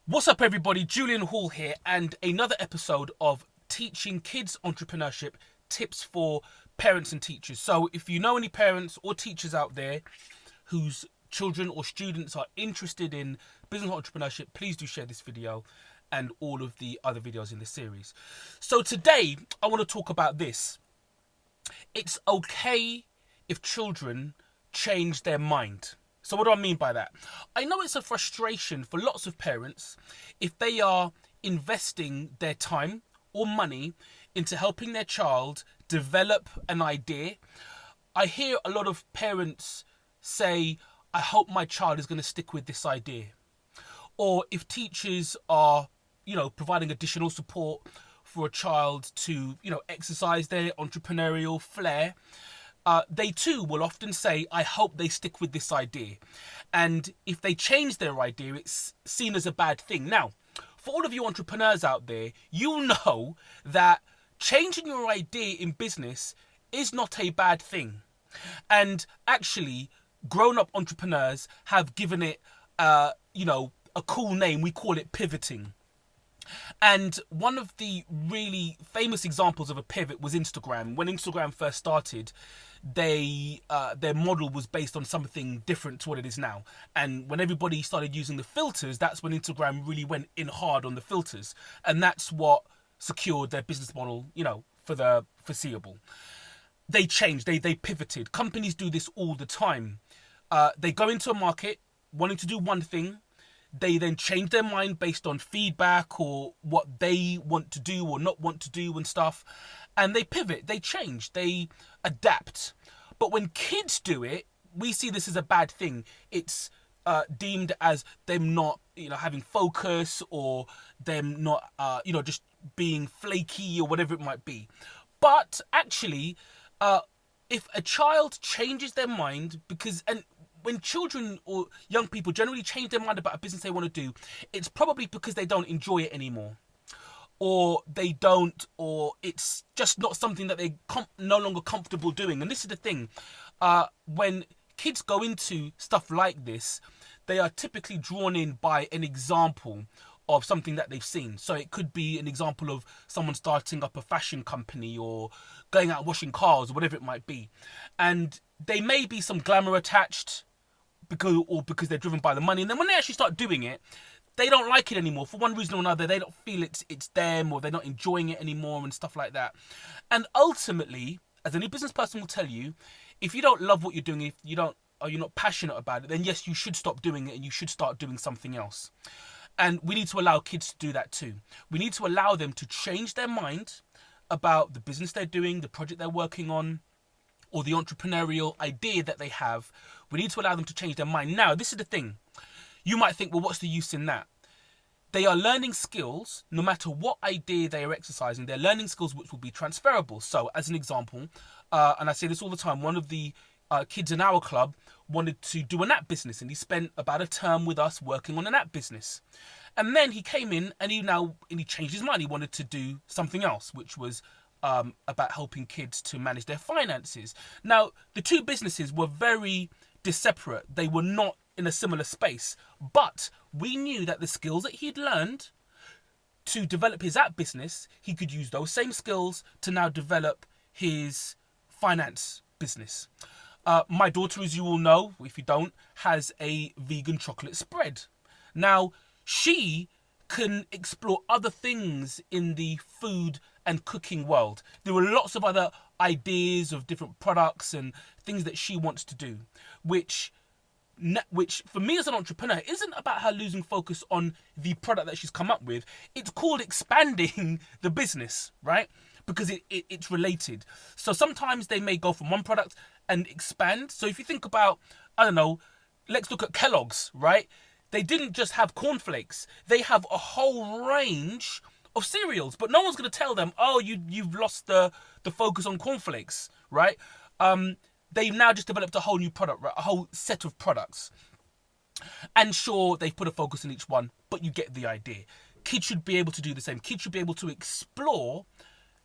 What's up, everybody? Julian Hall here, and another episode of Teaching Kids Entrepreneurship Tips for Parents and Teachers. So, if you know any parents or teachers out there whose children or students are interested in business entrepreneurship, please do share this video and all of the other videos in the series. So, today I want to talk about this. It's okay if children change their mind. So what do I mean by that? I know it's a frustration for lots of parents if they are investing their time or money into helping their child develop an idea. I hear a lot of parents say, I hope my child is going to stick with this idea. Or if teachers are, providing additional support for a child to, exercise their entrepreneurial flair, they too will often say, I hope they stick with this idea. And if they change their idea, it's seen as a bad thing. Now, for all of you entrepreneurs out there, you'll know that changing your idea in business is not a bad thing. And actually, grown-up entrepreneurs have given it, a cool name. We call it pivoting. And one of the really famous examples of a pivot was Instagram. When Instagram first started, their model was based on something different to what it is now. And when everybody started using the filters, that's when Instagram really went in hard on the filters. And that's what secured their business model, for the foreseeable. They changed, they pivoted. Companies do this all the time. They go into a market wanting to do one thing. They then change their mind based on feedback or what they want to do or not want to do and stuff. And they pivot, they change, they adapt. But when kids do it, we see this as a bad thing. It's deemed as them not, having focus, or them not, just being flaky or whatever it might be. But actually, if a child changes their mind, when children or young people generally change their mind about a business they want to do, it's probably because they don't enjoy it anymore. Or it's just not something that they're no longer comfortable doing. And this is the thing. When kids go into stuff like this, they are typically drawn in by an example of something that they've seen. So it could be an example of someone starting up a fashion company or going out washing cars or whatever it might be. And there may be some glamour attached, because they're driven by the money, and then when they actually start doing it, they don't like it anymore for one reason or another. They don't feel it's them, or they're not enjoying it anymore and stuff like that. And ultimately, as any business person will tell you, if you don't love what you're doing, if you're not passionate about it, then yes, you should stop doing it and you should start doing something else. And we need to allow kids to do that too. We need to allow them to change their mind about the business they're doing, the project they're working on, or the entrepreneurial idea that they have. We need to allow them to change their mind. Now, this is the thing. You might think, well, what's the use in that? They are learning skills, no matter what idea they are exercising. They're learning skills which will be transferable. So, as an example, and I say this all the time, one of the kids in our club wanted to do an app business, and he spent about a term with us working on an app business. And then he came in and he changed his mind. He wanted to do something else, which was about helping kids to manage their finances. Now, the two businesses were very disparate. They were not in a similar space. But we knew that the skills that he'd learned to develop his app business, he could use those same skills to now develop his finance business. My daughter, as you all know, if you don't, has a vegan chocolate spread. Now, she can explore other things in the food and cooking world. There were lots of other ideas of different products and things that she wants to do, which for me as an entrepreneur isn't about her losing focus on the product that she's come up with. It's called expanding the business, right? Because it's related. So sometimes they may go from one product and expand. So if you think about, I don't know, let's look at Kellogg's, right? They didn't just have cornflakes. They have a whole range of cereals, but no one's going to tell them, oh, you've lost the focus on cornflakes, right? They've now just developed a whole new product, right? A whole set of products. And sure, they've put a focus on each one, but you get the idea. Kids should be able to do the same. Kids should be able to explore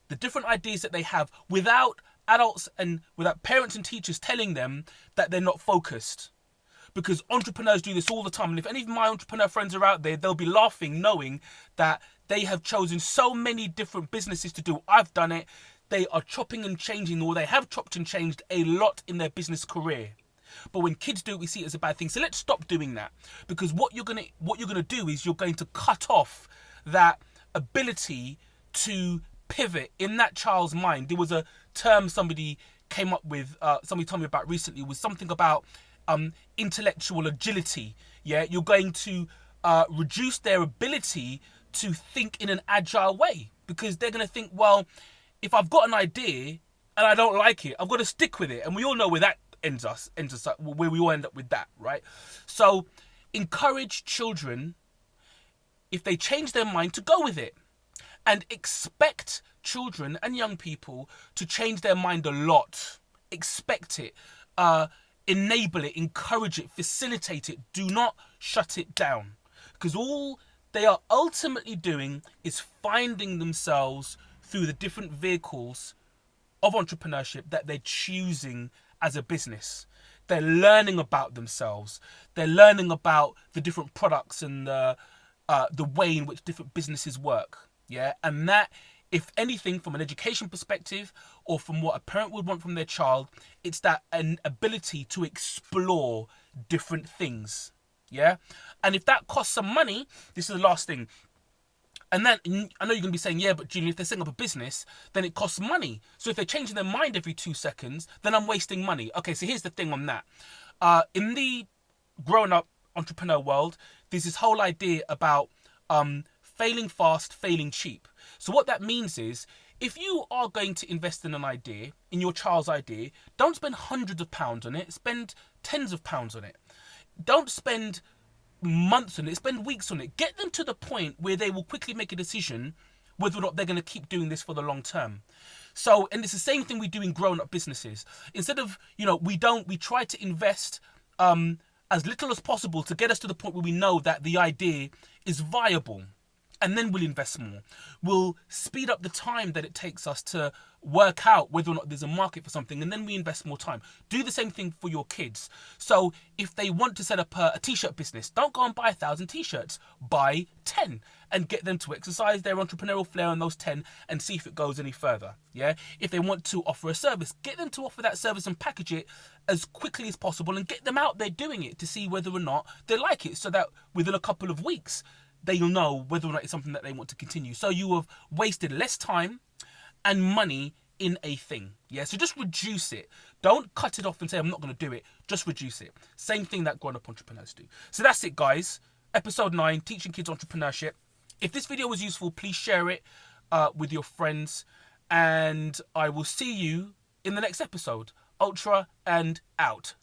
the different ideas that they have without adults and without parents and teachers telling them that they're not focused. because entrepreneurs do this all the time. And if any of my entrepreneur friends are out there, they'll be laughing knowing that they have chosen so many different businesses to do. I've done it. They are chopping and changing, or they have chopped and changed a lot in their business career. But when kids do it, we see it as a bad thing. So let's stop doing that, because what you're gonna do is you're going to cut off that ability to pivot in that child's mind. There was a term somebody came up with, somebody told me about recently, was something about intellectual agility. Yeah, you're going to reduce their ability to think in an agile way, because they're going to think, well, if I've got an idea and I don't like it, I've got to stick with it. And we all know where that ends us where we all end up with that, right? So encourage children, if they change their mind, to go with it, and expect children and young people to change their mind a lot. Expect it, enable it, encourage it, facilitate it. Do not shut it down, because all they are ultimately doing is finding themselves through the different vehicles of entrepreneurship that they're choosing as a business. They're learning about themselves. They're learning about the different products and the way in which different businesses work. Yeah, and that, if anything, from an education perspective or from what a parent would want from their child, it's that an ability to explore different things. Yeah, and if that costs some money, this is the last thing. And then I know you're going to be saying, yeah, but Julian, if they're setting up a business, then it costs money. So if they're changing their mind every 2 seconds, then I'm wasting money. Okay, so here's the thing on that. In the growing up entrepreneur world, there's this whole idea about failing fast, failing cheap. So what that means is, if you are going to invest in an idea, in your child's idea, don't spend hundreds of pounds on it, spend tens of pounds on it. Don't spend months on it, spend weeks on it. Get them to the point where they will quickly make a decision whether or not they're going to keep doing this for the long term. So, and it's the same thing we do in growing up businesses. Instead of, we try to invest as little as possible to get us to the point where we know that the idea is viable. And then we'll invest more. We'll speed up the time that it takes us to work out whether or not there's a market for something, and then we invest more time. Do the same thing for your kids. So if they want to set up a t-shirt business, don't go and buy 1,000 t-shirts. Buy 10 and get them to exercise their entrepreneurial flair on those 10 and see if it goes any further. Yeah. If they want to offer a service, get them to offer that service and package it as quickly as possible and get them out there doing it to see whether or not they like it, so that within a couple of weeks, they'll know whether or not it's something that they want to continue. So you have wasted less time and money in a thing. Yeah, so just reduce it. Don't cut it off and say, I'm not going to do it. Just reduce it. Same thing that grown-up entrepreneurs do. So that's it, guys. Episode 9, Teaching Kids Entrepreneurship. If this video was useful, please share it with your friends. And I will see you in the next episode. Ultra and out.